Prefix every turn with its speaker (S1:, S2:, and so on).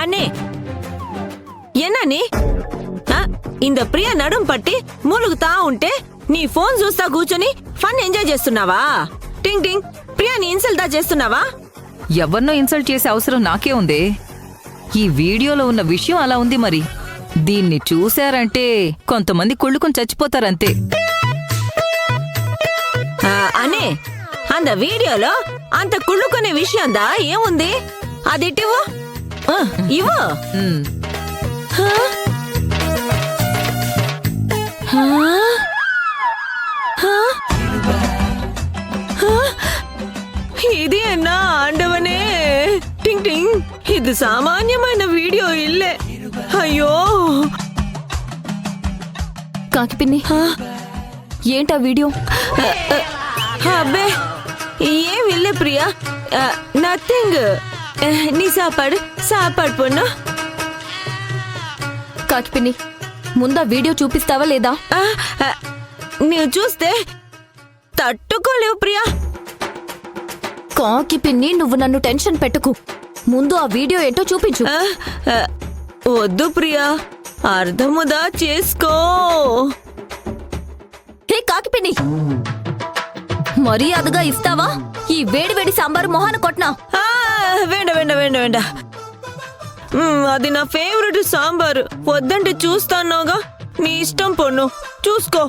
S1: அண்ணே என்ன நீ இந்த ప్రియా నడుం పట్టి మూలుగుతా ఉంటే నీ ఫోన్ చూస్తా కూర్చొని ఫన్ ఎంజాయ్ చేస్తున్నావా? టింగ్ టింగ్ ప్రియాని ఇన్సల్ట్ చేస్తున్నావా?
S2: ఎవరినో ఇన్సల్ట్ చేసే అవసరం నాకే ఉంది. ఈ వీడియోలో ఉన్న విషయం అలా ఉంది. మరి దీన్ని చూశారంటే కొంతమంది కుళ్ళుకొని చచ్చిపోతారంతే.
S1: అనే అంద వీడియోలో అంత కుళ్ళుకునే విషయందా ఏముంది? అదిటివు ఇవ్వు. ఇది అన్నా ఆండవనే టింగ్ టింగ్ ఇది సామాన్యమైన వీడియో ఇల్లే. అయ్యో
S3: కాకి పిన్ని ఏంటా వీడియో?
S1: అబ్బే ఏం ఇల్లే ప్రియా, నథింగ్. నీ సాపాడు పొన్ను.
S3: కాకి పిన్ని ముందా వీడియో చూపిస్తావా లేదా?
S1: నువ్వు చూస్తే తట్టుకోలేవు ప్రియా.
S3: కాకి పిన్ని నువ్వు నన్ను టెన్షన్ పెట్టుకు. ముందు ఆ వీడియో ఏంటో చూపించు.
S1: వద్దు ప్రియా, అర్థముదా చేసుకో.
S3: హే కాకి పిన్ని మర్యాదగా ఇస్తావా? ఈ వేడి వేడి సాంబారు మొహాన కొట్నా?
S1: వేండ అది నా ఫేవరెట్ సాంబారు. వద్దంటే చూస్తానోగా. నీ ఇష్టం పొన్ను, చూసుకో.